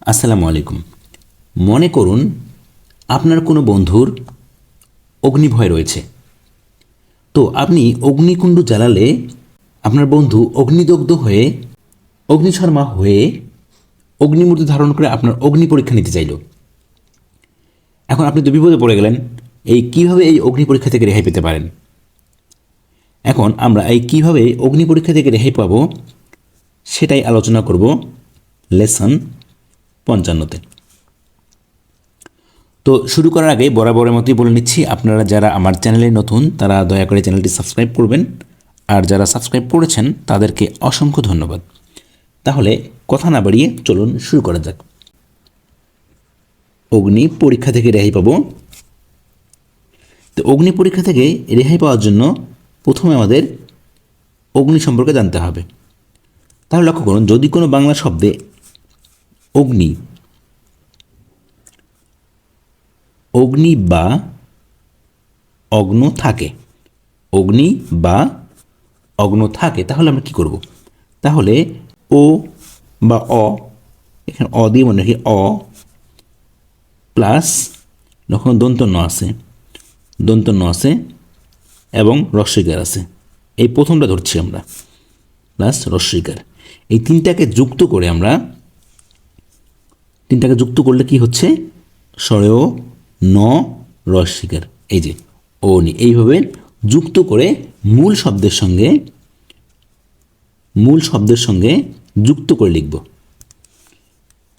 আসসালামু আলাইকুম। মনে করুন আপনার কোনো বন্ধুর অগ্নিভয় রয়েছে, তো আপনি অগ্নিকুণ্ড জ্বালালে আপনার বন্ধু অগ্নিদগ্ধ হয়ে অগ্নিশর্মা হয়ে অগ্নিমূর্তি ধারণ করে আপনার অগ্নি পরীক্ষা নিতে চাইল। এখন আপনি তো বিপদে পড়ে গেলেন, কিভাবে এই অগ্নি পরীক্ষা থেকে রেহাই পেতে পারেন। এখন আমরা কিভাবে অগ্নি পরীক্ষা থেকে রেহাই পাবো সেটাই আলোচনা করব লেসন 55-তে। তো শুরু করার আগে বরাবরের মতোই বলে নিচ্ছি, আপনারা যারা আমার চ্যানেলে নতুন তারা দয়া করে চ্যানেলটি সাবস্ক্রাইব করবেন, আর যারা সাবস্ক্রাইব করেছেন তাদেরকে অসংখ্য ধন্যবাদ। তাহলে কথা না বাড়িয়ে চলুন শুরু করা যাক। অগ্নি পরীক্ষা থেকে রেহাই পাবো। তো অগ্নি পরীক্ষা থেকে রেহাই পাওয়ার জন্য প্রথমে আমাদের অগ্নি সম্পর্কে জানতে হবে। তাহলে লক্ষ্য করুন, যদি কোনো বাংলা শব্দে অগ্নি বা অগ্ন থাকে, অগ্নি বা অগ্ন থাকে, তাহলে আমরা কি করব? তাহলে ও বা অ, এখানে অ দিয়ে মনে রাখি, অ প্লাস যখন দন্ত ন আছে এবং রস্বইকার আছে, এই প্রথমটা ধরছি আমরা, প্লাস রস্বইকার, এই তিনটাকে যুক্ত করলে কি হচ্ছে? স্বরেও ন রস্বইকার, এই যে ও নি, এইভাবে যুক্ত করে মূল শব্দের সঙ্গে যুক্ত করে লিখব,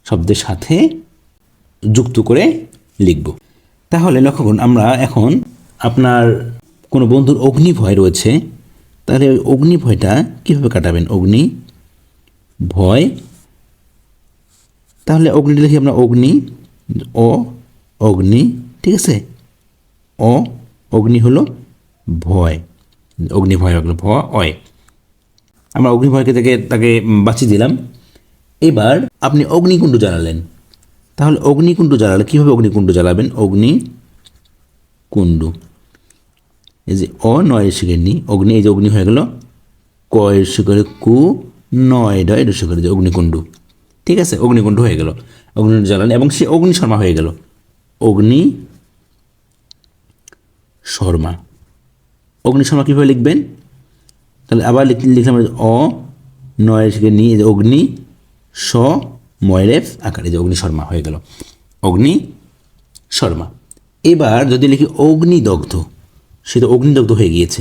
শব্দের সাথে যুক্ত করে লিখব। তাহলে লক্ষ্য করুন, আমরা এখন আপনার কোনো বন্ধুর অগ্নিভয় রয়েছে, তাহলে ওই অগ্নিভয়টা কীভাবে কাটাবেন? অগ্নি ভয়, তাহলে অগ্নিটা লিখি আমরা অগ্নি, ঠিক আছে, অগ্নি হলো ভয়, অগ্নিভয় হলো ভয়, আমরা অগ্নিভয়কে তাকে বাঁচিয়ে দিলাম। এবার আপনি অগ্নিকুণ্ড জ্বালালেন, তাহলে অগ্নিকুণ্ড জ্বালালে কীভাবে অগ্নিকুণ্ড জ্বালাবেন? অগ্নিকুণ্ড, এই যে নয়ের শিখে নি, অগ্নি, এই যে অগ্নি হয়ে গেল, কয়ের শিখরে কু, নয় ডয় শিখরে যে অগ্নিকুণ্ড, ঠিক আছে, অগ্নিকুণ্ড হয়ে গেল, অগ্নিকুণ্ড জ্বালালেন এবং সে অগ্নিশর্মা হয়ে গেল, অগ্নিশর্মা কীভাবে লিখবেন? তাহলে আবার লিখলাম নয়ের শিখে নি, এই যে অগ্নি স ময়রেফ আকারে, যে অগ্নিশর্মা হয়ে গেল, অগ্নিশর্মা। এবার যদি লিখি অগ্নিদগ্ধ, সে তো অগ্নিদগ্ধ হয়ে গিয়েছে,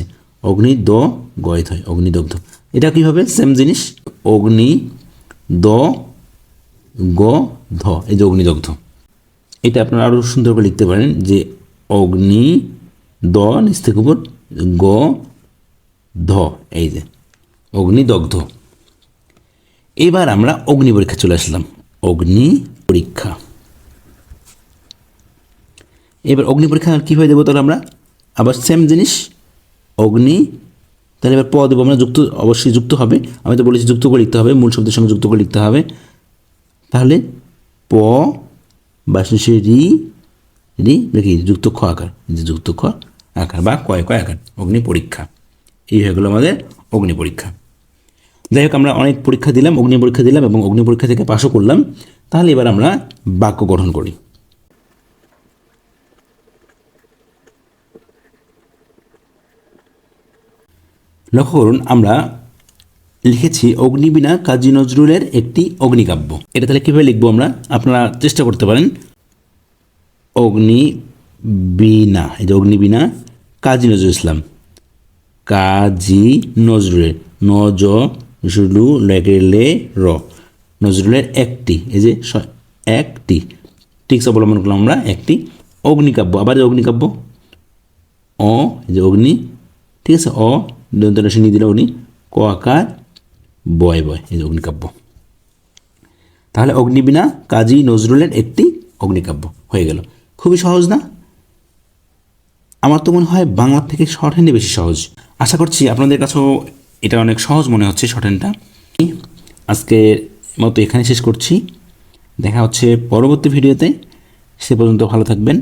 গয় হয়, অগ্নিদগ্ধ। এটা কীভাবে? সেম জিনিস, অগ্নি দ গ ধ, এই যে অগ্নিদগ্ধ। এটা আপনারা আরও সুন্দর করে লিখতে পারেন যে অগ্নি দ নিচ থেকে উপর গ ধ, এই যে অগ্নিদগ্ধ। এবার আমরা অগ্নি পরীক্ষা চলে আসলাম, অগ্নি পরীক্ষা। এবার অগ্নি পরীক্ষা কীভাবে দেবো? তাহলে আমরা আবার সেম জিনিস, অগ্নি, তাহলে এবার প দেবো আমরা, অবশ্যই যুক্ত হবে, আমি তো বলেছি যুক্ত করে লিখতে হবে, মূল শব্দের সঙ্গে যুক্ত করে লিখতে হবে। তাহলে প বা শেষে রি দেখি যুক্ত খ আকার, যে যুক্ত খ আকার বা কয় আকার, অগ্নি পরীক্ষা। এই হয়ে গেলো আমাদের অগ্নি পরীক্ষা। যাই হোক, আমরা অনেক পরীক্ষা দিলাম, অগ্নি পরীক্ষা দিলাম এবং অগ্নি পরীক্ষা থেকে পাশও করলাম। তাহলে এবার আমরা বাক্য গঠন করি। লক্ষ্য করুন, আমরা লিখেছি অগ্নিবীণা কাজী নজরুলের একটি অগ্নিকাব্য। এটা তাহলে কীভাবে লিখবো আমরা? আপনারা চেষ্টা করতে পারেন। অগ্নিবীণা, এই যে অগ্নিবীণা কাজী নজরুল ইসলাম, কাজী নজরুলের, নজরুলু লে র, নজরুলের একটি, এই যে একটি, টিক্স অবলম্বন করলাম আমরা, একটি অগ্নিকাব্য। আবার যে অগ্নিকাব্য, এই যে অগ্নি, ঠিক আছে, দন্তনাশিনী দিল অগ্নি, ক আকার বয়, এই যে অগ্নিকাব্য। তাহলে অগ্নিবীণা কাজী নজরুলের একটি অগ্নিকাব্য হয়ে গেল। খুবই সহজ না? আমার তো মনে হয় বাংলার থেকে শর্টহ্যান্ডে বেশি সহজ। আশা করছি আপনাদের কাছেও এটা অনেক সহজ মনে হচ্ছে শর্টহ্যান্ডটা। আজকের মতো এখানে শেষ করছি, দেখা হচ্ছে পরবর্তী ভিডিওতে। সে পর্যন্ত ভালো থাকবেন,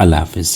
আল্লাহ হাফেজ।